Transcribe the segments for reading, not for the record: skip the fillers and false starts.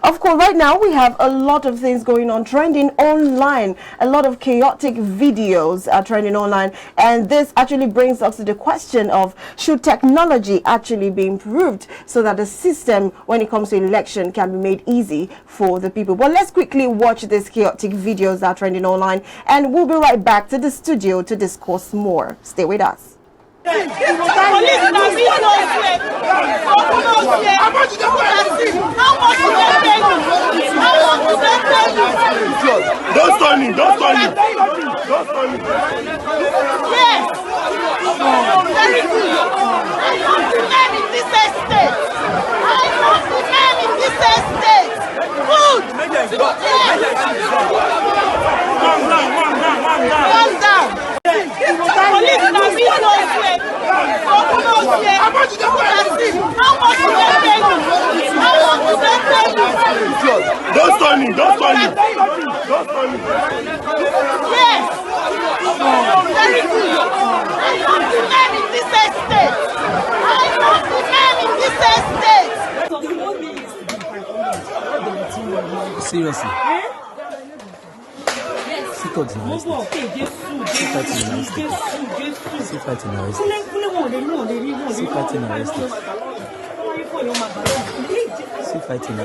Of course, right now we have a lot of things going on, trending online. A lot of chaotic videos are trending online. And this actually brings us to the question of, should technology actually be improved so that the system, when it comes to election, can be made easy for the people? But let's quickly watch these chaotic videos that are trending online. And we'll be right back to the studio to discuss more. Stay with us. Don't stun him, don't stun him. Don't stun him. Yes. Very good. I want the men in this estate. I want the men in this estate. Good. Calm down. Calm down. Police can be close here. Don't stun him. Yes. Very good. I want the men in this estate. I want the men in this estate. Seriously. Sit out in the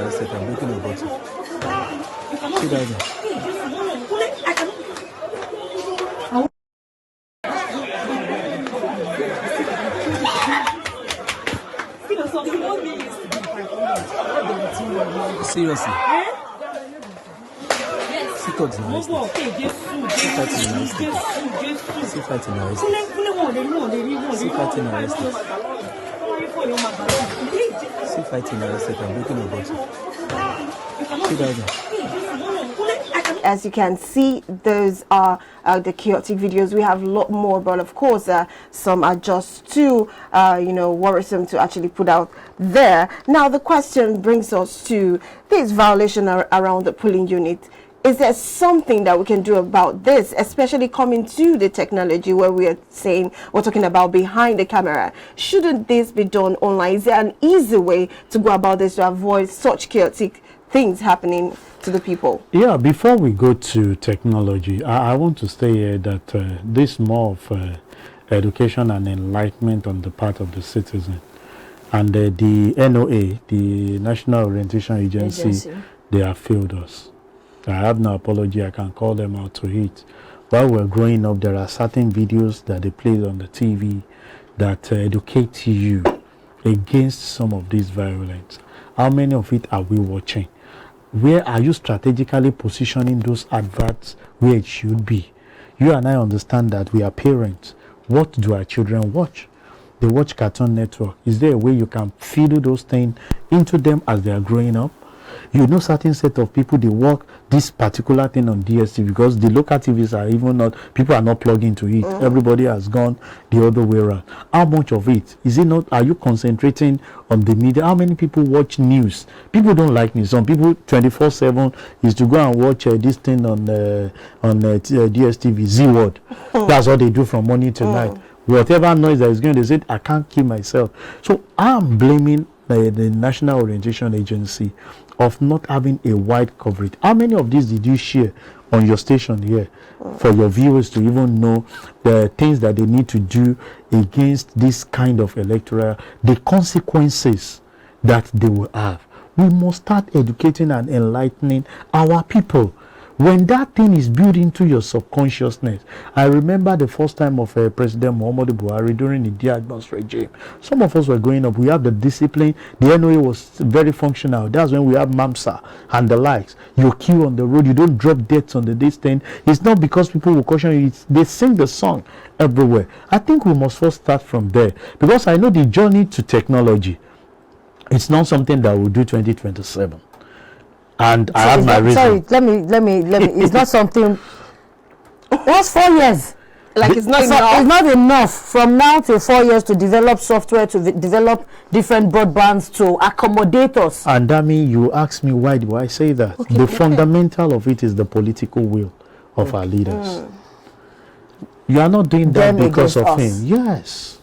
estate. I'm breaking a bottle. Sit down. Seriously. Sit out in the estate. I'm breaking a bottle. Sit down. As you can see, those are the chaotic videos. We have a lot more, but of course, some are just too, worrisome to actually put out there. Now, the question brings us to this violation around the polling unit. Is there something that we can do about this, especially coming to the technology where we're talking about behind the camera? Shouldn't this be done online? Is there an easy way to go about this to avoid such chaotic things happening to the people? Yeah, before we go to technology, I want to say here that this more of education and enlightenment on the part of the citizen. And the NOA, the National Orientation Agency, they have failed us. I have no apology, I can call them out to it. While we're growing up, there are certain videos that they play on the TV that educate you against some of these violence. How many of it are we watching? Where are you strategically positioning those adverts where it should be? You and I understand that we are parents. What do our children watch? They watch Cartoon Network. Is there a way you can feed those things into them as they are growing up? You know, certain set of people, they work this particular thing on DSTV because the local TVs are even not, people are not plugged into it. Everybody has gone the other way around. How much of it? Is it not, are you concentrating on the media? How many people watch news? People don't like news. Some people 24/7 is to go and watch this thing on DSTV, Z-Word. That's what they do from morning to night. Whatever noise that is going, they say, I can't keep myself. So I'm blaming the National Orientation Agency of not having a wide coverage. How many of these did you share on your station here for your viewers to even know the things that they need to do against this kind of electoral, the consequences that they will have? We must start educating and enlightening our people. When that thing is built into your subconsciousness, I remember the first time of President Muhammadu Buhari during the Diagnos regime. Some of us were growing up, we have the discipline, the NOA was very functional. That's when we have MAMSA and the likes. You queue on the road, you don't drop deaths on the distance. It's not because people will caution you, they sing the song everywhere. I think we must first start from there, because I know the journey to technology, it's not something that we'll do 2027. And so I have my reason. Sorry, let me. It's not something. That's 4 years. Like it's not enough. It's not enough from now to 4 years to develop software, to develop different broadbands to accommodate us. And that means you ask me why do I say that? Okay. The fundamental of it is the political will of our leaders. You are not doing that because of him. Yes,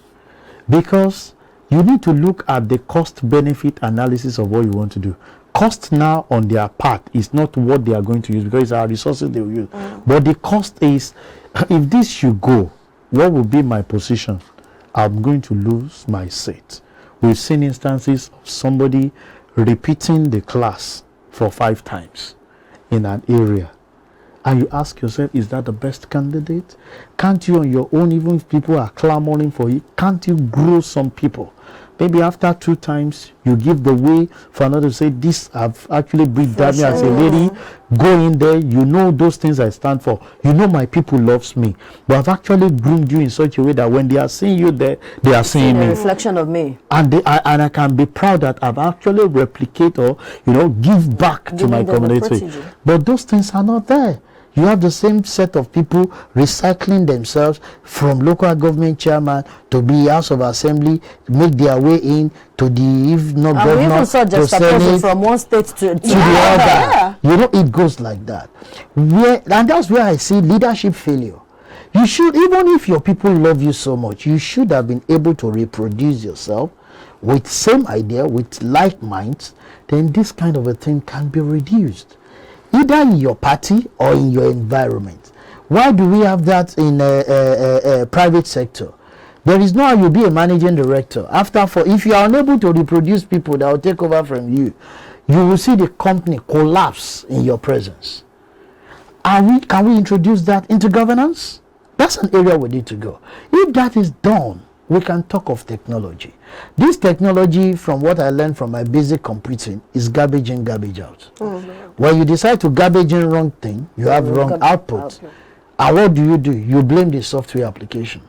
because you need to look at the cost-benefit analysis of what you want to do. cost now on their part is not what they are going to use, because it's our resources they will use. But the cost is, if this should go, what will be my position? I'm going to lose my seat. We've seen instances of somebody repeating the class for 5 times in an area. And you ask yourself, is that the best candidate? Can't you on your own, even if people are clamoring for it, can't you grow some people? Maybe after 2 times, you give the way for another to say, this I've actually breathed down me as a lady. Go in there, you know those things I stand for. You know my people loves me. But I've actually groomed you in such a way that when they are seeing you there, they are seeing me. A reflection of me. And I can be proud that I've actually replicate or, give back to my community. But those things are not there. You have the same set of people recycling themselves from local government chairman to be House of Assembly, make their way in to the, if not and governor, we even saw just Senate, from one state to the other. It goes like that. And that's where I see leadership failure. You should, even if your people love you so much, you should have been able to reproduce yourself with same idea, with like minds. Then this kind of a thing can be reduced, either in your party or in your environment. Why do we have that in a private sector? There is no how you be a managing director. If you are unable to reproduce people that will take over from you, you will see the company collapse in your presence. Can we introduce that into governance? That's an area we need to go. If that is done, we can talk of technology. This technology, from what I learned from my basic computing, is garbage in, garbage out. When you decide to garbage in wrong thing, you have wrong output. And what do? You blame the software application.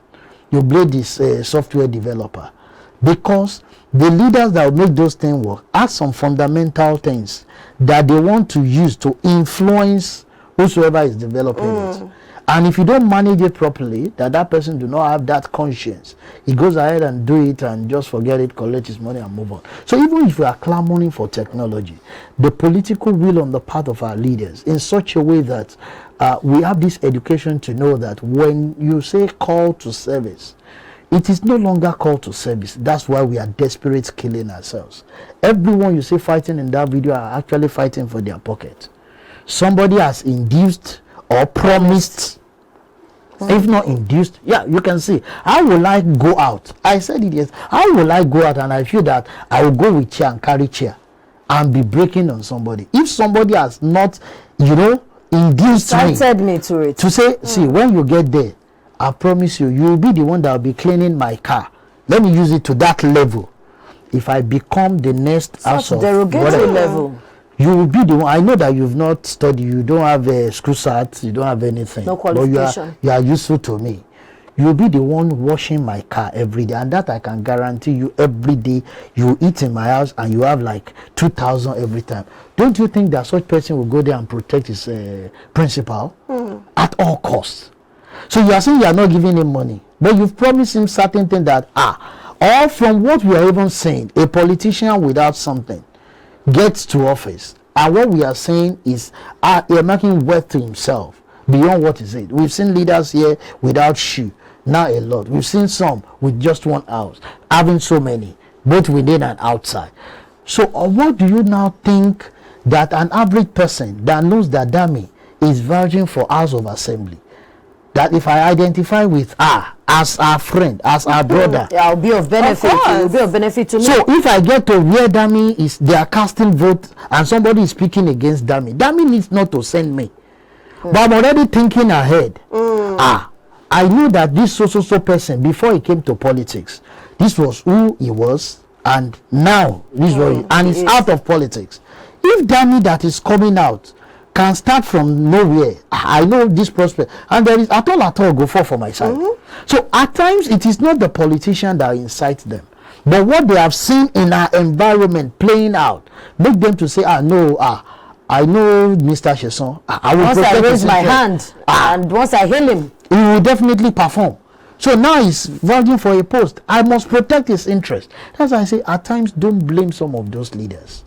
You blame this software developer. Because the leaders that will make those things work have some fundamental things that they want to use to influence whosoever is developing it. And if you don't manage it properly, that person do not have that conscience, he goes ahead and do it and just forget it, collect his money and move on. So even if we are clamoring for technology, the political will on the part of our leaders in such a way that we have this education to know that when you say call to service, it is no longer call to service. That's why we are desperate killing ourselves. Everyone you see fighting in that video are actually fighting for their pocket. Somebody has induced or promised, if not induced, you can see. How will I go out? I said it, yes. How will I go out and I feel that I will go with chair and carry chair and be breaking on somebody? If somebody has not, induced me to it. To say, see, when you get there, I promise you, you will be the one that will be cleaning my car. Let me use it to that level. If I become the next house of derogatory level, you will be the one. I know that you've not studied, you don't have a school cert, you don't have anything. No qualification. But you are useful to me. You'll be the one washing my car every day, and that I can guarantee you. Every day you eat in my house and you have like 2,000 every time. Don't you think that such person will go there and protect his principal at all costs? So you are saying you are not giving him money, but you've promised him certain things that or from what we are even saying, a politician without something gets to office, and what we are saying is you're making wealth to himself beyond what is it. We've seen leaders here without shoe, now a lot. We've seen some with just one house, having so many, both within and outside. So what do you now think that an average person that knows that Dami is virgin for House of Assembly, that if I identify with her as our friend, as our brother, I'll be of benefit. It will be of benefit to me. So if I get to where Dami is, they are casting vote and somebody is speaking against Dami needs not to send me. But I'm already thinking ahead. I knew that this so person, before he came to politics, this was who he was, and now this was, and he's out of politics. If Dami that is coming out can start from nowhere, I know this prospect, and there is at all go for my side. So at times it is not the politician that incites them, but what they have seen in our environment playing out make them to say, I know Mr. Chesson, I will once I raise my hand and once I hail him, he will definitely perform. So now he's vying for a post. I must protect his interest. That's why I say at times don't blame some of those leaders.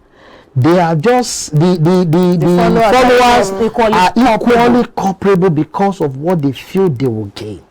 They are just the followers are equally culpable because of what they feel they will gain.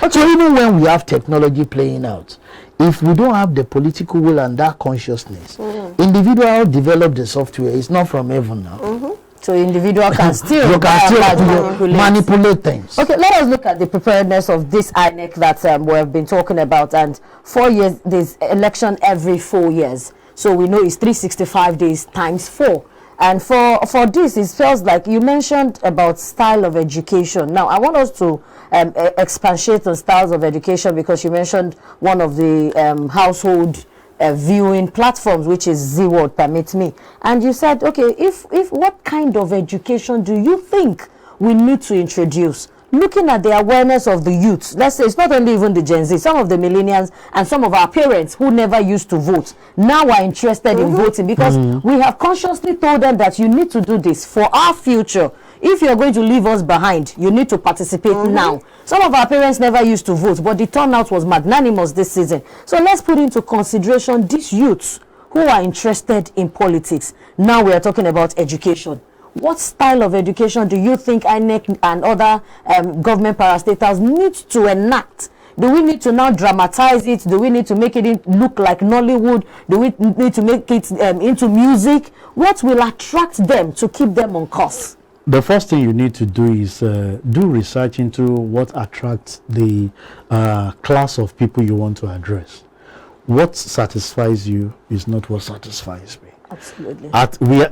So even when we have technology playing out, if we don't have the political will and that consciousness, individual develop the software. It's not from heaven now. So individual can still, You can still manipulate things. Okay, let us look at the preparedness of this INEC that we have been talking about. And 4 years, there's election every 4 years. So we know it's 365 days times 4. And for this, it feels like you mentioned about style of education. Now, I want us to expatiate on styles of education, because you mentioned one of the household viewing platforms, which is Z-World, permit me. And you said, okay, if what kind of education do you think we need to introduce? Looking at the awareness of the youth, let's say it's not only even the Gen Z, some of the millennials and some of our parents who never used to vote now are interested in voting, because we have consciously told them that you need to do this for our future. If you're going to leave us behind, you need to participate now. Some of our parents never used to vote, but the turnout was magnanimous this season. So let's put into consideration these youths who are interested in politics. Now we are talking about education. What style of education do you think INEC and other government parastatals need to enact? Do we need to now dramatize it? Do we need to make it look like Nollywood? Do we need to make it into music? What will attract them to keep them on course? The first thing you need to do is do research into what attracts the class of people you want to address. What satisfies you is not what satisfies me. Absolutely.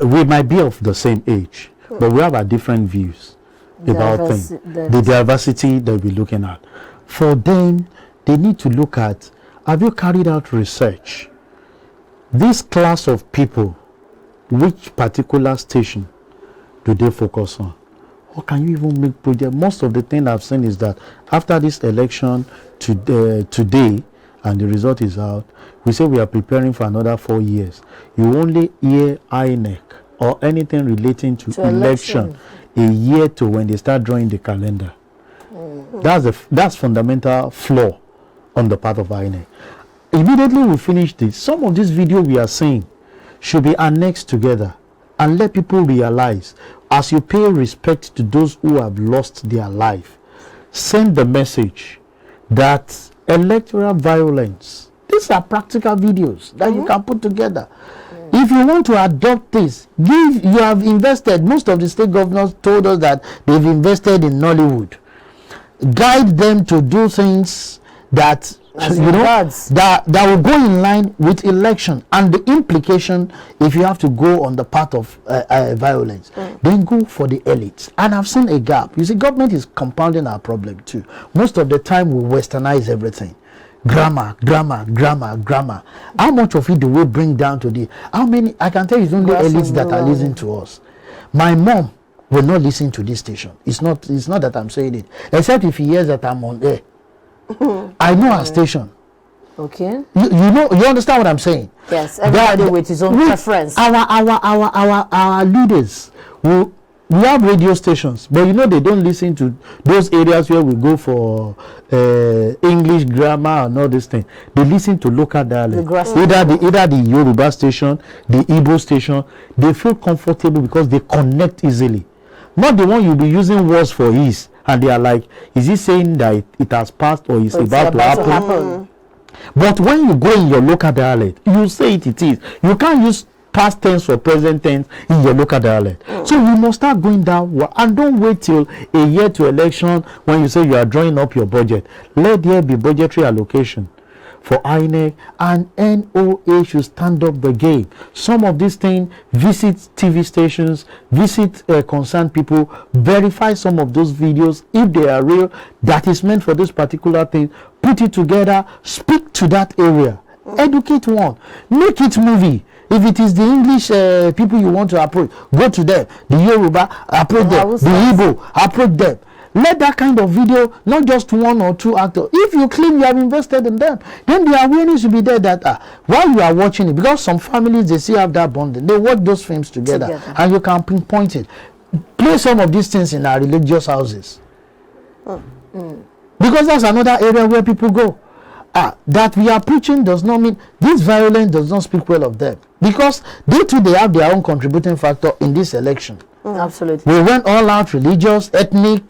We might be of the same age, but we have our different views about things. The diversity that we're looking at. For them, they need to look at, have you carried out research? This class of people, which particular station do they focus on? Or can you even make project? Most of the thing I've seen is that after this election today, and the result is out, we say we are preparing for another 4 years. You only hear INEC or anything relating to election a year to when they start drawing the calendar. That's fundamental flaw on the part of INEC. Immediately we finish this, some of this video we are seeing should be annexed together and let people realize, as you pay respect to those who have lost their life, send the message that electoral violence, these are practical videos that you can put together. If you want to adopt this, you have invested, most of the state governors told us that they've invested in Nollywood. Guide them to do things that that will go in line with election, and the implication, if you have to go on the path of violence, then go for the elites. And I've seen a gap. You see, government is compounding our problem too. Most of the time we westernize everything. Grammar. How much of it do we bring down to the, how many? I can tell you it's only elites that are listening to us. My mom will not listen to this station. It's not that I'm saying it, except if he hears that I'm on air. I know our station. Okay. You understand what I'm saying? Yes. Everybody with his own preference. Our leaders we have radio stations, but they don't listen to those areas where we go for English grammar and all this thing. They listen to local dialect. Either the Yoruba station, the Igbo station. They feel comfortable because they connect easily. Not the one you'll be using words for ease. And they are like, is he saying that it has passed or is about to happen? But when you go in your local dialect, you say it is. You can't use past tense or present tense in your local dialect. So you must start going down, and don't wait till a year to election when you say you are drawing up your budget. Let there be budgetary allocation for INEC, and NOA should stand up the game. Some of these things, visit TV stations, visit concerned people, verify some of those videos if they are real, that is meant for this particular thing, put it together, speak to that area, educate one, make it movie. If it is the English people you want to approach, go to them. The Yoruba, approach them. The Igbo, approach them. Let that kind of video, not just one or two actors. If you claim you have invested in them, then the awareness will be there that while you are watching it, because some families, they still have that bonding. They watch those films together. And you can pinpoint it. Play some of these things in our religious houses. Because that's another area where people go. That we are preaching does not mean this violence does not speak well of them. Because they too, they have their own contributing factor in this election. Absolutely. We went all out, religious, ethnic,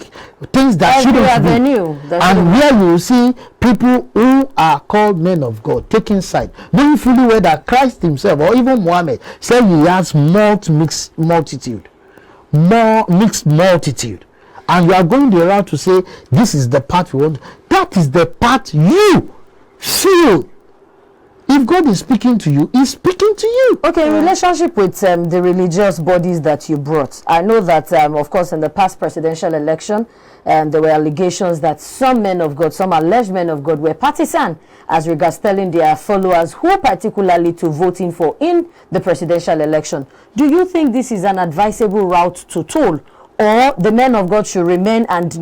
things that shouldn't be. And where you see people who are called men of God taking side, knowing fully well that Christ himself or even Muhammad said he has more mixed multitude. And you are going the route to say this is the path we want. That is the path you feel. If God is speaking to you, he's speaking to you. Okay, in relationship with the religious bodies that you brought, I know that, of course, in the past presidential election, there were allegations that some men of God, some alleged men of God, were partisan as regards telling their followers who particularly to voting for in the presidential election. Do you think this is an advisable route to toll? Or the men of God should remain and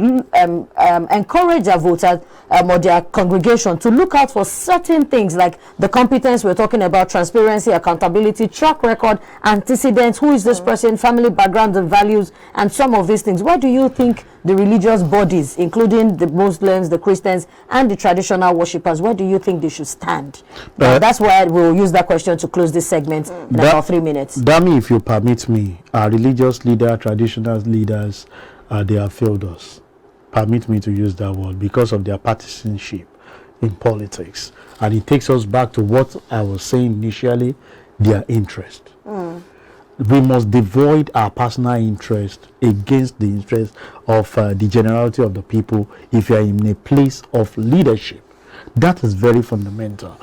encourage their voters or their congregation to look out for certain things like the competence we're talking about, transparency, accountability, track record, antecedents, who is this person, family background and values, and some of these things. Where do you think the religious bodies, including the Muslims, the Christians, and the traditional worshippers, where do you think they should stand? That's why we'll use that question to close this segment in about 3 minutes. Dami, if you permit me, our religious leader, traditional leaders, they have failed us. Permit me to use that word because of their partisanship in politics. And it takes us back to what I was saying initially, their interest. We must devoid our personal interest against the interest of the generality of the people if you are in a place of leadership. That is very fundamental.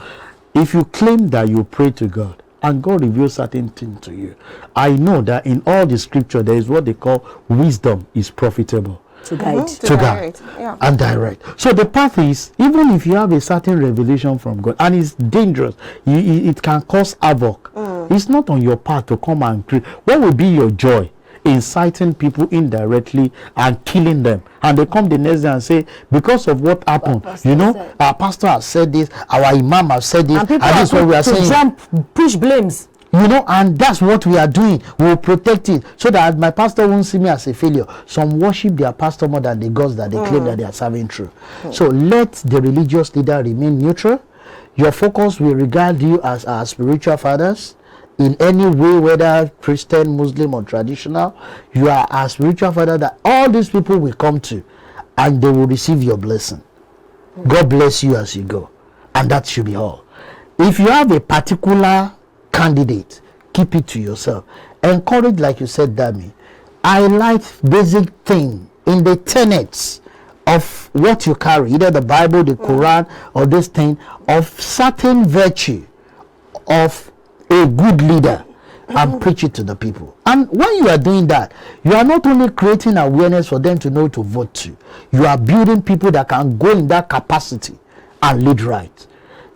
If you claim that you pray to God and God reveals certain things to you, I know that in all the scripture there is what they call wisdom is profitable. To guide. To guide. Yeah. And direct. So the path is, even if you have a certain revelation from God and it's dangerous, it can cause havoc. It's not on your part to come and create. What will be your joy? Inciting people indirectly and killing them, and they come the next day and say, because of what happened, our pastor has said this, our imam has said this, and this is what we are saying. Jump, push blames. And that's what we are doing. We will protect it so that my pastor won't see me as a failure. Some worship their pastor more than the gods that they claim that they are serving true. So let the religious leader remain neutral. Your focus will regard you as our spiritual fathers in any way, whether Christian, Muslim, or traditional. You are our spiritual father that all these people will come to, and they will receive your blessing. God bless you as you go, and that should be all. If you have a particular candidate, keep it to yourself. Encourage, like you said, Dami. Highlight basic thing in the tenets of what you carry, either the Bible, the Quran, or this thing of certain virtue of a good leader, and preach it to the people. And when you are doing that, you are not only creating awareness for them to know to vote to, you are building people that can go in that capacity and lead right.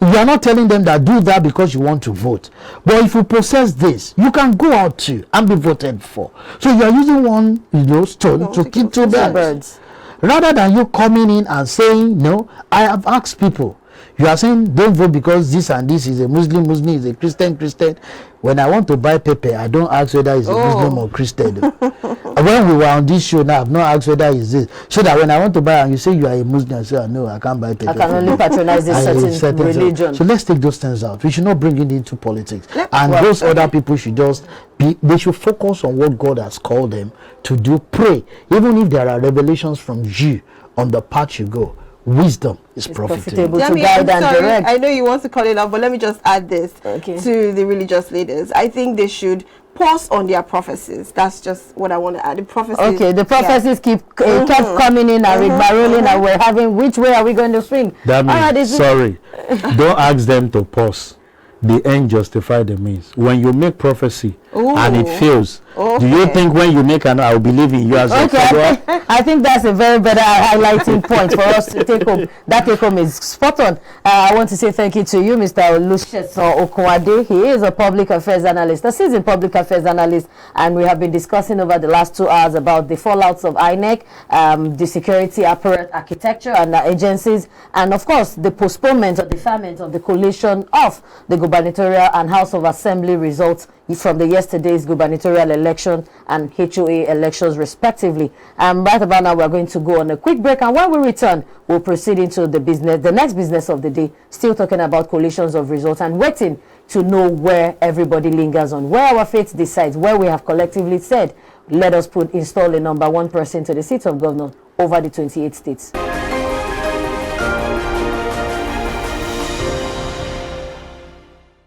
You are not telling them that do that because you want to vote. But if you possess this, you can go out too and be voted for. So you are using one stone to kill two birds. Rather than you coming in and saying, no, I have asked people. You are saying don't vote because this and this is a Muslim is a Christian. When I want to buy pepper, I don't ask whether it's a Muslim or Christian. When we were on this show now, I've not asked whether it's this. So that when I want to buy and you say you are a Muslim, I say, no, I can't buy pepper. I can only patronize this certain religion. So let's take those things out. We should not bring it into politics. And those other people should just they should focus on what God has called them to do. Pray. Even if there are revelations from you on the path you go, wisdom is profitable. To guide and direct. I know you want to call it up, but let me just add this to the religious leaders. I think they should pause on their prophecies. That's just what I want to add. The prophecies. Okay, the prophecies kept coming in and rolling, and we're having, which way are we going to swing? That means, sorry, don't ask them to pause. The end justify the means. When you make prophecy and it fails, do you think when you make an I'll believe in you as a follower? I think that's a very better highlighting point for us to take home. That take home is spot on. I want to say thank you to you, Mr. Olusegun Okunade. He is a public affairs analyst, a seasoned public affairs analyst, and we have been discussing over the last 2 hours about the fallouts of INEC, the security apparatus architecture and agencies, and of course the postponement or deferment of the collation of the gubernatorial and House of Assembly results from the yesterday's gubernatorial election and HOA elections respectively. Right about now we're going to go on a quick break, and when we return we'll proceed into the next business of the day, still talking about collations of results and waiting to know where everybody lingers on, where our faith decides, where we have collectively said let us install a number one person to the seat of governor over the 28 states.